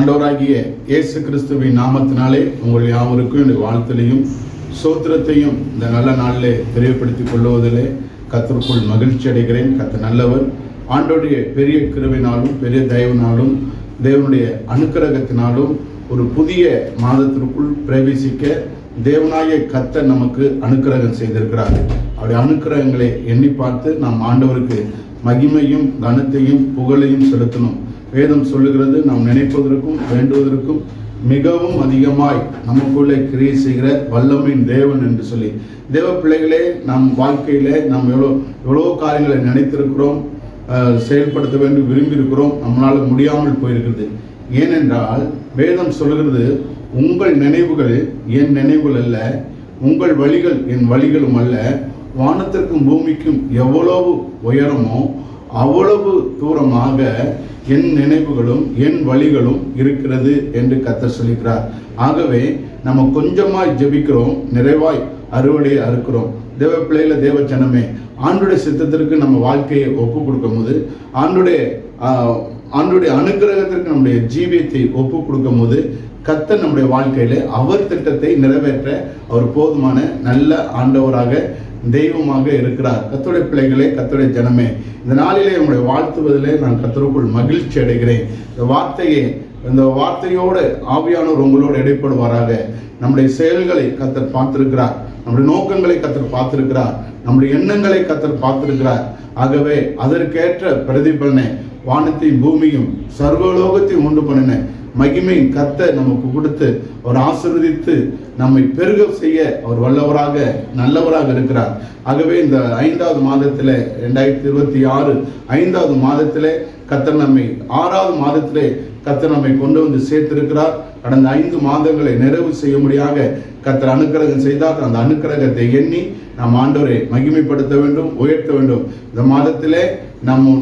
ஆண்டவராகிய இயேசு கிறிஸ்துவின் நாமத்தினாலே உங்கள் யாவருக்கும் என்னுடைய வாழ்த்திலையும் சோத்திரத்தையும் இந்த நல்ல நாளிலே தெரியப்படுத்திக் கொள்வதிலே கர்த்தருக்குள் மகிழ்ச்சி அடைகிறேன். கர்த்தர் நல்லவர். ஆண்டவருடைய பெரிய கிருபையினாலும் பெரிய தயவினாலும் தேவனுடைய அனுக்கிரகத்தினாலும் ஒரு புதிய மாதத்திற்குள் பிரவேசிக்க தேவனாகிய கர்த்தர் நமக்கு அனுக்கிரகம் செய்திருக்கிறார். அவருடைய அனுக்கிரகங்களை எண்ணி பார்த்து நாம் ஆண்டவருக்கு மகிமையும் கனத்தையும் புகழையும் செலுத்தணும். வேதம் சொல்லுகிறது, நாம் நினைப்பதற்கும் வேண்டுவதற்கும் மிகவும் அதிகமாய் நமக்குள்ளே கிரியை செய்கிற வல்லமையின் தேவன் என்று சொல்லி, தேவ பிள்ளைகளே, நம் வாழ்க்கையில நாம் எவ்வளோ காரியங்களை நினைத்திருக்கிறோம், செயல்படுத்த வேண்டும் விரும்பியிருக்கிறோம், நம்மளால் முடியாமல் போயிருக்கிறது. ஏனென்றால் வேதம் சொல்லுகிறது, உங்கள் நினைவுகள் என் நினைவுகள் அல்ல, உங்கள் வழிகள் என் வழிகளும் அல்ல, வானத்திற்கும் பூமிக்கும் எவ்வளவு உயரமோ அவ்வளவு தூரமாக என் நினைவுகளும் என் வழிகளும் இருக்கிறது என்று கர்த்தர் சொல்லிக்கிறார். ஆகவே நம்ம கொஞ்சமாய் ஜெபிக்கிறோம், நிறைவாய் அறுவடையை அறுக்கிறோம். தேவ பிள்ளையில தேவ ஜனமே, ஆண்டுடைய சித்தத்திற்கு நம்ம வாழ்க்கையை ஒப்பு கொடுக்கும் போது, ஆண்டுடைய அனுக்கிரகத்திற்கு நம்முடைய ஜீவியத்தை ஒப்பு கொடுக்கும் போது கர்த்தர் நம்முடைய வாழ்க்கையில அவர் திட்டத்தை நிறைவேற்ற அவர் போதுமான நல்ல ஆண்டவராக தெய்வமாக இருக்கிறார். கர்த்தருடைய பிள்ளைகளே, கர்த்தருடைய ஜனமே, இந்த நாளிலே உங்களுடைய வாழ்த்துவதிலே நான் கர்த்தருக்குள் மகிழ்ச்சி அடைகிறேன். இந்த வார்த்தையோடு ஆவியானவர் உங்களோடு இடைப்படுவாராக. நம்முடைய செயல்களை கர்த்தர் பார்த்திருக்கிறார், நம்முடைய நோக்கங்களை கர்த்தர் பார்த்திருக்கிறார், நம்முடைய எண்ணங்களை கர்த்தர் பார்த்திருக்கிறார். ஆகவே அதற்கேற்ற பிரதிபலனை வானத்தையும் பூமியும் சர்வலோகத்தையும் உண்டு பண்ணின மகிமையின் கர்த்தர் நமக்கு கொடுத்து அவர் ஆசீர்வதித்து நம்மை பெருக செய்ய அவர் வல்லவராக நல்லவராக இருக்கிறார். ஆகவே இந்த 5வது மாதத்தில் 2026 5வது மாதத்தில் கர்த்தர் நம்மை 6வது மாதத்திலே கர்த்தர் நம்மை கொண்டு வந்து சேர்த்திருக்கிறார். கடந்த 5 மாதங்களை நிறைவு செய்ய முடியாத கர்த்தர் அனுக்கிரகம் செய்தார். அந்த அனுக்கிரகத்தை எண்ணி நாம் ஆண்டவரை மகிமைப்படுத்த வேண்டும், உயர்த்த வேண்டும். இந்த மாதத்திலே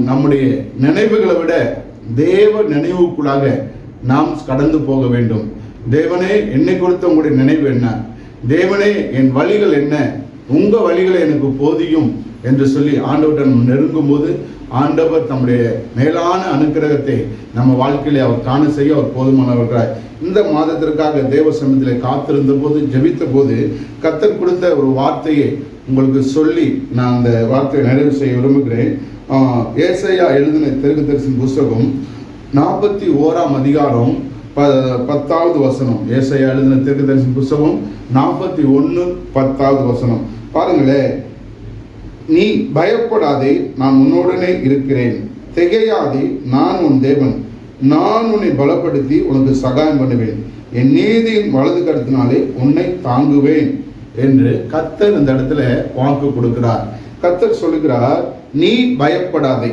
நம்முடைய நினைவுகளை விட தேவ நினைவுக்குள்ளாக நாம் கடந்து போக வேண்டும். தேவனே, என்னை கொடுத்த உங்களுடைய நினைவு என்ன? தேவனே, என் வழிகள் என்ன? உங்க வழிகளை எனக்கு போதியும் என்று சொல்லி ஆண்டவரிடம் நெருங்கும் போது ஆண்டவர் தம்முடைய மேலான அனுக்கிரகத்தை நம்ம வாழ்க்கையிலே அவர் காண செய்ய அவர் போதுமானவர்களாய். இந்த மாதத்திற்காக தேவ சமூகத்திலே காத்திருந்த போது, ஜெபித்த போது கர்த்தர் கொடுத்த ஒரு வார்த்தையை உங்களுக்கு சொல்லி நான் அந்த வார்த்தையை நிறைவு செய்ய விரும்புகிறேன். ஏசாயா எழுதின தீர்க்கதரிசன புஸ்தகம் 41ஆம் அதிகாரம் 10வது வசனம். ஏசாயா எழுதின தீர்க்கதரிசன புஸ்தகம் 41:10வது வசனம். பாருங்களேன். நீ பயப்படாதே, நான் உன்னுடனே இருக்கிறேன். திகையாதே, நான் உன் தேவன். நான் உன்னை பலப்படுத்தி உனக்கு சகாயம் பண்ணுவேன். என் நீதியின் வலது கரத்தினாலே உன்னை தாங்குவேன் என்று கர்த்தர் இந்த இடத்துல வாக்கு கொடுக்கிறார். கர்த்தர் சொல்லுகிறார், நீ பயப்படாதே,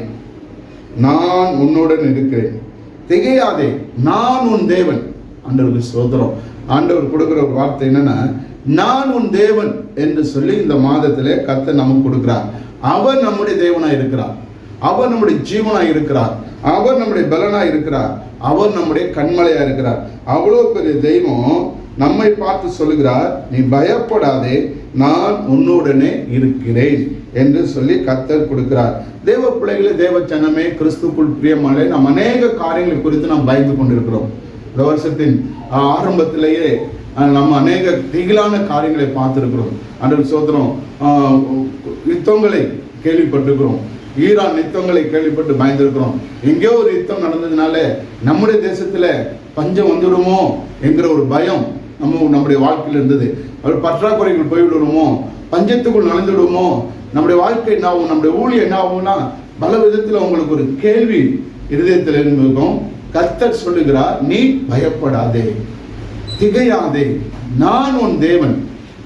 நான் உன்னுடன் இருக்கிறேன். திகையாதே, நான் உன் தேவன். ஆண்டவருக்கு ஸ்தோத்திரம். ஆண்டவர் கொடுக்கிற ஒரு வார்த்தை என்னன்னா, நான் உன் தேவன் என்று சொல்லி இந்த மாதத்திலே கர்த்தர் நமக்கு கொடுக்கிறார். அவர் நம்முடைய தேவனாய் இருக்கிறார், அவர் நம்முடைய ஜீவனாய் இருக்கிறார், அவர் நம்முடைய பலனாய் இருக்கிறார், அவர் நம்முடைய கண்மலையா இருக்கிறார். அவ்வளோ பெரிய தெய்வம் நம்மை பார்த்து சொல்லுகிறார், நீ பயப்படாதே, நான் உன்னுடனே இருக்கிறேன் என்று சொல்லி கர்த்தர் கொடுக்கிறார். தேவ பிள்ளைகளே, தேவ ஜனமே, கிறிஸ்துக்குள் பிரியமானே, நாம் அநேக காரியங்களை குறித்து நாம் பயந்து கொண்டிருக்கிறோம். இந்த வருஷத்தின் ஆரம்பத்திலேயே நம்ம அநேக திகிலான காரியங்களை பார்த்திருக்கிறோம். அன்று சோதரம் யுத்தங்களை கேள்விப்பட்டிருக்கிறோம், ஈரான் யுத்தங்களை கேள்விப்பட்டு பயந்திருக்கிறோம். எங்கேயோ ஒரு யுத்தம் நடந்ததுனால நம்முடைய தேசத்துல பஞ்சம் வந்துடுமோ என்கிற ஒரு பயம் நம்முடைய வாழ்க்கையில் இருந்தது. அவர் பற்றாக்குறைகள் போய்விடுமோ, பஞ்சத்துக்குள் நுழைந்துடுமோ, நம்முடைய வாழ்க்கை என்ன ஆகும், நம்முடைய ஊழியம் என்ன ஆகும்னா பல விதத்தில் உங்களுக்கு ஒரு கேள்வி இருதயத்தில் இருக்கும். கர்த்தர் சொல்லுகிறார், நீ பயப்படாதே, திகையாதே, நான் உன் தேவன்.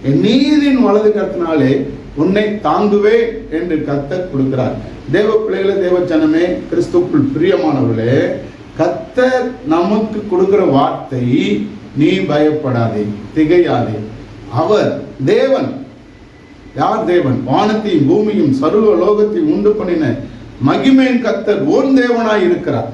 என் நீதியின் வலது கரத்தினாலே உன்னை தாங்குவேன் என்று கர்த்தர் கொடுக்கிறார். தேவ பிள்ளைகளே, தேவ ஜனமே, கிறிஸ்துக்குள் பிரியமானவர்களே, கர்த்தர் நமக்கு கொடுக்கிற வார்த்தை, நீ பயப்படாதே, திகையாதே. அவர் தேவன். யார் தேவன்? வானத்தையும் பூமியும் சர்வ லோகத்தையும் உண்டு பண்ணின மகிமையின் கர்த்தர் உன் தேவனாய் இருக்கிறார்.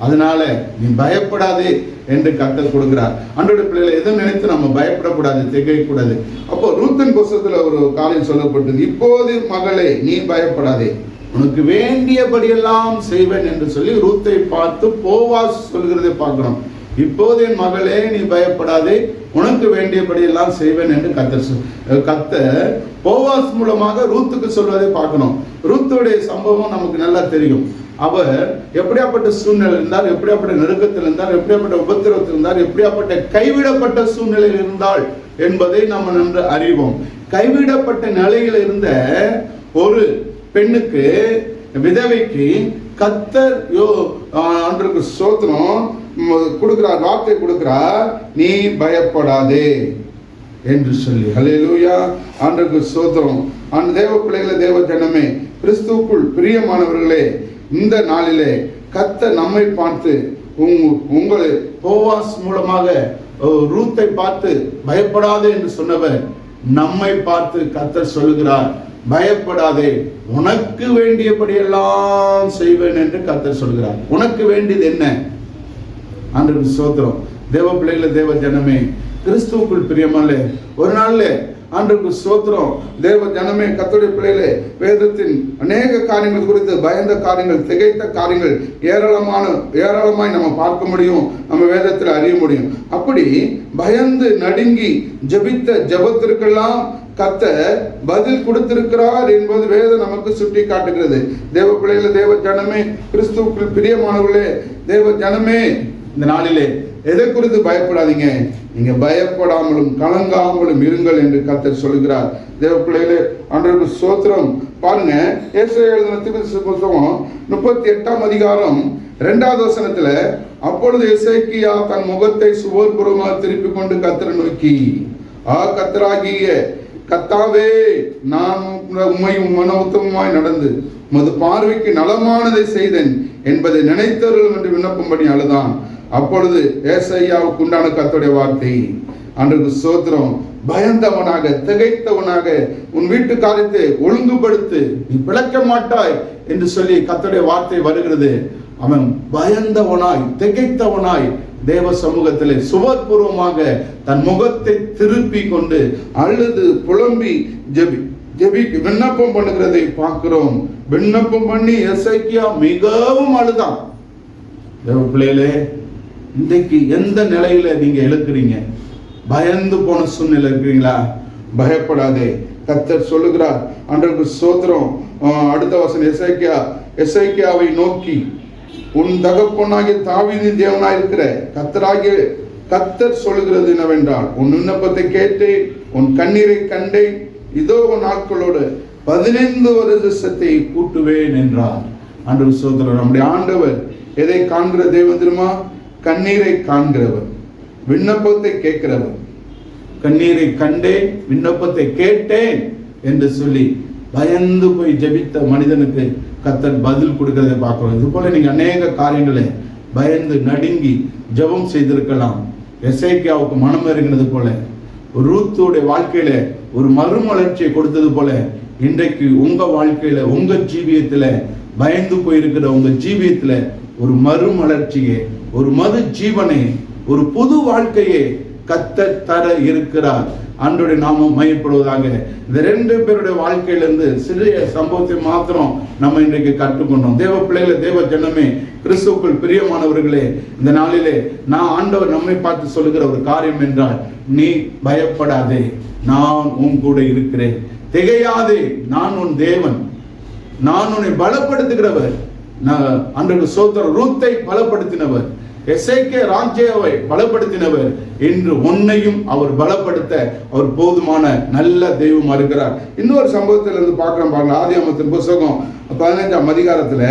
அதனால நீ பயப்படாதே என்று கர்த்தர் கொடுக்கிறார். அன்றைய பிள்ளைகளை எதை நினைத்து நம்ம பயப்படக்கூடாது, திகையக்கூடாது. அப்போ ரூத்தின் புஸ்தகத்துல ஒரு காரியம் சொல்லப்பட்டது, இப்போது மகளே நீ பயப்படாதே, உனக்கு வேண்டியபடியெல்லாம் செய்வேன் என்று சொல்லி ரூத்தை பார்த்து போவாஸ் சொல்கிறதை பார்க்கிறோம். இப்போது என் மகளே நீ பயப்படாதே, உனக்கு வேண்டியபடி எல்லாம் செய்வேன் என்று கர்த்தர் போவாஸ் மூலமாக ரூத்துக்கு சொல்வதை பார்க்கணும். ரூத்துடைய சம்பவம் நமக்கு நல்லா தெரியும். அவர் எப்படியாப்பட்ட சூழ்நிலை இருந்தார், எப்படியாப்பட்ட நெருக்கத்தில் இருந்தார், எப்படியாப்பட்ட உபத்திரவத்தில் இருந்தார், எப்படியாப்பட்ட கைவிடப்பட்ட சூழ்நிலையில் இருந்தால் என்பதை நாம் நன்கு அறிவோம். கைவிடப்பட்ட நிலையில் இருந்த ஒரு பெண்ணுக்கு, விதவைக்கு கர்த்தர் அன்றைக்கு ஸ்தோத்திரம் கொடுக்கிறார், வார்த்தை கொடுக்கிறார், நீ பயப்படாதே என்று சொல்லி. ஹல்லேலூயா, அன்றைக்கு ஸ்தோத்திரம். அந்த தேவ பிள்ளைகளே, தேவ ஜனமே, கிறிஸ்துவுக்குள் பிரியமானவர்களே, இந்த நாளிலே கர்த்தர் நம்மை பார்த்து, உங்களை போவாஸ் மூலமாக ரூத்தை பார்த்து பயப்படாதே என்று சொன்னவர் நம்மை பார்த்து கர்த்தர் சொல்லுகிறார், பயப்படாதே, உனக்கு வேண்டியபடி எல்லாம் செய்வேன் என்று கர்த்தர் சொல்கிறார். உனக்கு வேண்டியது என்ன? அன்றைக்கு ஸ்தோத்திரம். தேவ பிள்ளைகளே, தேவ ஜனமே, கிறிஸ்துவுக்குள் பிரியமல்ல, ஒரு நாள்ல அன்றைக்கு ஸ்தோத்திரம். தேவ ஜனமே, கர்த்தருடைய பிள்ளைகளே, வேதத்தின் அநேக காரியங்கள் குறித்து பயந்த காரியங்கள், திகைத்த காரியங்கள் ஏராளமாய் நம்ம பார்க்க முடியும், நம்ம வேதத்தில் அறிய முடியும். அப்படி பயந்து நடுங்கி ஜெபித்த ஜெபத்திற்கெல்லாம் கர்த்தர் பதில் கொடுத்திருக்கிறார் என்பது வேதம் நமக்கு சுட்டி காட்டுகிறது. தேவ பிள்ளைகளே, தேவ ஜனமே, கிறிஸ்துவுக்குள் பிரியமானவர்களே, தேவ ஜனமே, இந்த நாளிலே எதை குறித்து பயப்படாதீங்க, நீங்க பயப்படாமலும் கலங்காமலும் இருங்கள் என்று கர்த்தர் சொல்லுகிறார். தேவ பிள்ளைகளே, அன்றைக்கு ஸ்தோத்திரம். பாருங்க, ஏசாயா எழுதின தீர்க்கதரிசி புத்தகம் 38ஆம் அதிகாரம் 2வது வசனத்துல, அப்பொழுது எசேக்கியா தன் முகத்தை சுவர்புறமாக திருப்பி கொண்டு கர்த்தரை நோக்கி, கர்த்தராகிய கர்த்தாவே, நான் உம்மையும் மன உத்தமமாய் நடந்து உமது பார்வைக்கு நலமானதை செய்தேன் என்பதை நினைத்தவர்கள் என்று விண்ணப்பம் பண்ணி அழுதான். அப்பொழுது ஏசாயாவுக்கு உண்டான கர்த்தருடைய வார்த்தை, அன்றைக்கு ஸ்தோத்திரம், பயந்தவனாக திகைத்தவனாக உன் வீட்டு காரியத்தை ஒழுங்குபடுத்து, நீ பிழைக்க மாட்டாய் என்று சொல்லி கர்த்தருடைய வார்த்தை வருகிறது. அவன் பயந்தவனாய் திகைத்தவனாய் தேவ சமூகத்திலே சுவர்பூர்வமாக தன் முகத்தை திருப்பி கொண்டு அழுது புலம்பி ஜெபி விண்ணப்பம் பண்ணுகிறதை பார்க்கிறோம். விண்ணப்பம் பண்ணி எசேக்கியா மிகவும் அழுதான். தேவ பிள்ளைகளே, இன்றைக்கு எந்த நிலையில நீங்க எழுக்கிறீங்க? பயந்து போன சூழ்நிலை இருக்கிறீங்களா? பயப்படாதே, கர்த்தர் சொல்லுகிறார். அன்றைக்கு ஸ்தோத்திரம். அடுத்த வசனம், எசேக்கியாவை நோக்கி, உன் தகப்பனாகிய தாவீதின் தேவனாய் இருக்கிற கர்த்தர் சொல்லுகிறது என்னவென்றால், உன் விண்ணப்பத்தை கேட்டேன், உன் கண்ணீரை கண்டேன், இதோ நாட்களோடு 15 வருஷத்தை கூட்டுவேன் என்றார். அன்றைக்கு ஸ்தோத்திரம். நம்முடைய ஆண்டவர் எதை காண்கிற தேவன் தெரியுமா? கண்ணீரை காண்கிறவர், விண்ணப்பத்தை கேட்கிறவர். கண்ணீரை கண்டேன், விண்ணப்பத்தை கேட்டேன் என்று சொல்லி பயந்து போய் ஜெபித்த மனிதனுக்கு கர்த்தர் பதில் கொடுக்கிறதை பார்க்கிறோம். இது போல நீங்க அநேக காரியங்களை பயந்து நடுங்கி ஜெபம் செய்திருக்கலாம். எசேக்கியாவுக்கு மனம் இறங்கினது போல, ரூத்துடைய வாழ்க்கையில ஒரு மறுமலர்ச்சியை கொடுத்தது போல, இன்றைக்கு உங்க வாழ்க்கையில, உங்க ஜீவியத்துல, பயந்து போயிருக்கிற உங்க ஜீவியத்துல ஒரு மறுமலர்ச்சியை, ஒரு மறு ஜீவனை, ஒரு புது வாழ்க்கையை கர்த்தர் தர இருக்கிறார். ஆண்டவருடைய நாமம் மையப்படுவதாக. இந்த 2 பேருடைய வாழ்க்கையிலிருந்து சிறிய சம்பவத்தை மாத்திரம் நம்ம இன்றைக்கு கற்றுக்கொண்டோம். தேவ பிள்ளைகளே, தேவ ஜனமே, கிறிஸ்துவுக்குள் பிரியமானவர்களே, இந்த நாளிலே நான் ஆண்டவர் நம்மை பார்த்து சொல்லுகிற ஒரு காரியம் என்றால், நீ பயப்படாதே, நான் உன் கூட இருக்கிறேன். திகையாதே, நான் உன் தேவன், நான் உன்னை பலப்படுத்துகிறவர். அன்றைக்கு ஸ்தோத்திரம். ரூத்தை பலப்படுத்தினவர், எசேக்கியா ராஜ்யாவை பலப்படுத்தினவர், இன்று உன்னையும் அவர் பலப்படுத்த அவர் போதுமான நல்ல தெய்வமா இருக்கிறார். இன்னொரு சம்பவத்தில் இருந்து பார்க்கிறோம் பாருங்க. ஆதியாகமத்தின் புத்தகம் 15ஆம் அதிகாரத்துல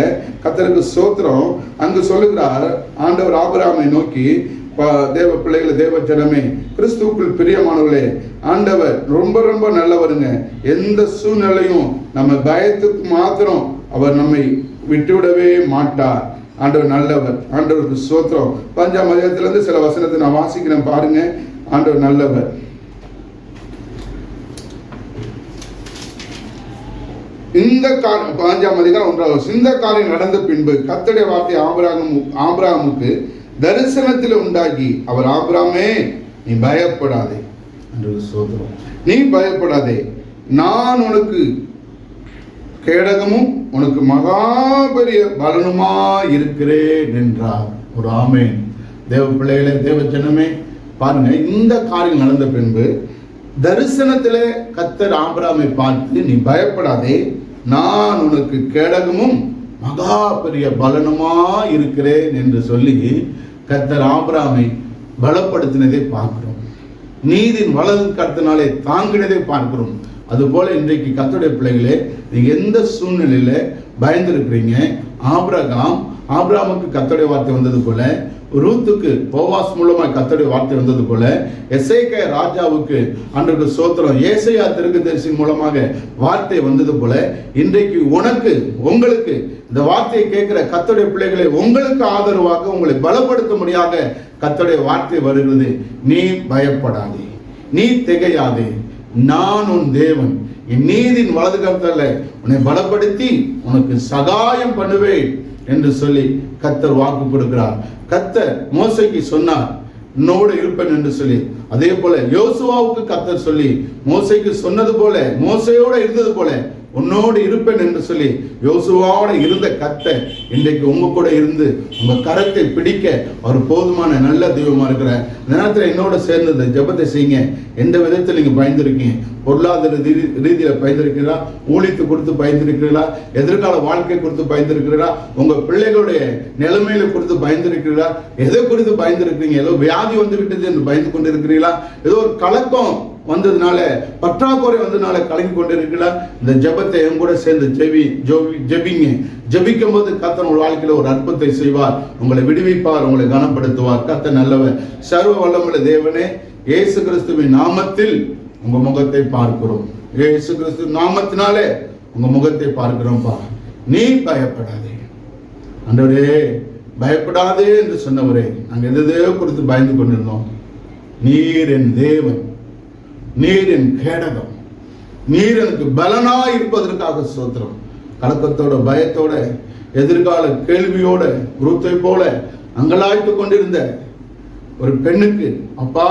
கர்த்தருக்கு ஸ்தோத்திரம். அங்கு சொல்லுகிறார், ஆண்டவர் ஆபிரகாமை நோக்கி, தேவ பிள்ளைகளை, தேவ ஜனமே, கிறிஸ்துவுக்குள் பிரியமானவர்களே, ஆண்டவர் ரொம்ப ரொம்ப நல்லவருங்க. எந்த சூழ்நிலையும் நம்ம பயத்துக்கு மாத்திரம் அவர் நம்மை விட்டுவிடவே மாட்டார். ஆண்டவர் நல்லவர். ஆண்டவருக்கு ஸ்தோத்திரம். 15ஆம் அதிகாரத்திலிருந்து சில வசனத்தை நான் வாசிக்கிறேன் பாருங்க. ஆண்டவர் நல்லவர். இந்த 15ஆம் அதிகாரம் 1வது, இந்த காரியம் நடந்த பின்பு கர்த்தருடைய வார்த்தை ஆபிரகாமுக்கு தரிசனத்தில் உண்டாகி, அவர், ஆபிரகாமே, நீ பயப்படாதே, நீ பயப்படாதே, நான் உனக்கு கேடகமும் உனக்கு மகா பெரிய பலனுமா இருக்கிறேன் என்றார். ஒரு ஆமேன். தேவ பிள்ளைகளே, தேவ ஜனமே, பாருங்க, இந்த காரியம் நடந்த பின்பு தரிசனத்திலே கர்த்தர் ஆபிரகாமை பார்த்து, நீ பயப்படாதே, நான் உனக்கு கேடகமும் மகா பெரிய பலனுமா இருக்கிறேன் என்று சொல்லி கர்த்தர் ஆபிரகாமை பலப்படுத்தினதை பார்க்கிறோம். நீதின் வலது கருத்தினாலே தாங்கினதை பார்க்கிறோம். அதுபோல இன்றைக்கு கர்த்தருடைய பிள்ளைகளே, நீங்க எந்த சூழ்நிலையில பயந்துருக்கிறீங்க? ஆபிரகாமுக்கு கர்த்தருடைய வார்த்தை வந்தது போல, ரூத்துக்கு போவாஸ் மூலமாய் கர்த்தருடைய வார்த்தை வந்தது போல, எசேக்கியா ராஜாவுக்கு அன்றைக்கு சோத்திரம் ஏசாயா தீர்க்கதரிசி மூலமாக வார்த்தை வந்தது போல, இன்றைக்கு உங்களுக்கு இந்த வார்த்தையை கேட்கிற கர்த்தருடைய பிள்ளைகளை உங்களுக்கு ஆதரவாக உங்களை பலப்படுத்தும்படியாக கர்த்தருடைய வார்த்தை வருகிறது. நீ பயப்படாதே, நீ திகையாதே, நான் உன் தேவன், என் நீதின் வலது கரத்தால உன்னை பலப்படுத்தி உனக்கு சகாயம் பண்ணுவேன் என்று சொல்லி கர்த்தர் வாக்கு கொடுக்கிறார். கர்த்தர் மோசேக்கு சொன்னார், உன்னோடு இருப்பேன் என்று சொல்லி. அதே போல யோசுவாவுக்கு கர்த்தர் சொல்லி மோசேக்கு சொன்னது போல, மோசேயோட இருந்தது போல உன்னோடு இருப்பேன் என்று சொல்லி யோசுவாவோட இருந்த கர்த்தர் இன்றைக்கு உங்க கூட இருந்து உங்க கரத்தை பிடிக்க அவர் போதுமான நல்ல தெய்வமா இருக்கிற நேரத்தில் என்னோட சேர்ந்து இந்த ஜெபத்தை செய்யுங்க. எந்த விதத்தில் நீங்க பயந்துருக்கீங்க? பொருளாதார ரீதியில பயந்துருக்கிறீங்களா? ஊழியத்தை கொடுத்து பயந்துருக்கிறீங்களா? எதிர்கால வாழ்க்கை கொடுத்து பயந்துருக்கிறீங்களா? உங்க பிள்ளைகளுடைய நிலைமையில கொடுத்து பயந்துருக்கிறீங்களா? எதை குறித்து பயந்துருக்கிறீங்க? ஏதோ வியாதி வந்து விட்டது என்று பயந்து கொண்டு இருக்கிறீங்களா? ஏதோ ஒரு கலக்கம் வந்ததுனால, பற்றாக்குறை வந்ததுனால கலங்கி கொண்டு இருக்கலாம். இந்த ஜெபத்தை என் கூட சேர்ந்து ஜெபிங்க. ஜெபிக்கும் போது கர்த்தர் உங்கள் வாழ்க்கையில ஒரு அற்புதத்தை செய்வார், உங்களை விடுவிப்பார், உங்களை கனப்படுத்துவார். கர்த்தர் நல்லவர், சர்வ வல்லமுள்ள தேவனே, இயேசு கிறிஸ்துவின் நாமத்தில் உங்க முகத்தை பார்க்கிறோம். இயேசு கிறிஸ்து நாமத்தினாலே உங்க முகத்தை பார்க்கிறோம்ப்பா. நீ பயப்படாதே ஆண்டவரே, பயப்படாதே என்று சொன்னவரே, நாங்கள் எதையோ குறித்து பயந்து கொண்டிருந்தோம். நீர் என் தேவன், நீர் என் கேடகம், நீர் எனக்கு பலனா இருப்பதற்காக ஸ்தோத்திரம். கலக்கத்தோட, பயத்தோட, எதிர்கால கேள்வியோட, ரூத்தை போல அங்கலாய்த்து கொண்டிருந்த ஒரு பெண்ணுக்கு அப்பா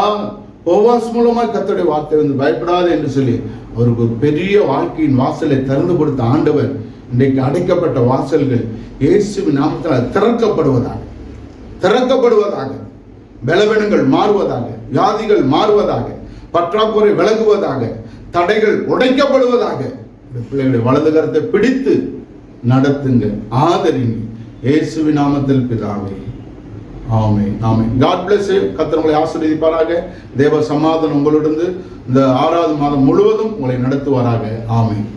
போவாஸ் மூலமா கர்த்தருடைய வார்த்தை வந்து பயப்படாது என்று சொல்லி அவருக்கு ஒரு பெரிய வாழ்க்கையின் வாசலை திறந்து கொடுத்த ஆண்டவர் இன்றைக்கு அடைக்கப்பட்ட வாசல்கள் இயேசுவின் நாமத்தில் திறக்கப்படுவதாக, பலவீனங்கள் மாறுவதாக, வியாதிகள் மாறுவதாக, பற்றாக்குறை விலகுவதாக, தடைகள் உடைக்கப்படுவதாக. பிள்ளைகளுடைய வலது கரத்தை பிடித்து நடத்துங்க, ஆதரிங்க. இயேசுவின் நாமத்தில் பிதாவே, ஆமென், ஆமென். God bless you. கர்த்தர் உங்களை ஆசீர்வதிப்பாராக. தேவ சமாதானம் உங்களுடன் இந்த 6வது மாதம் முழுவதும் உங்களை நடத்துவாராக. ஆமென்.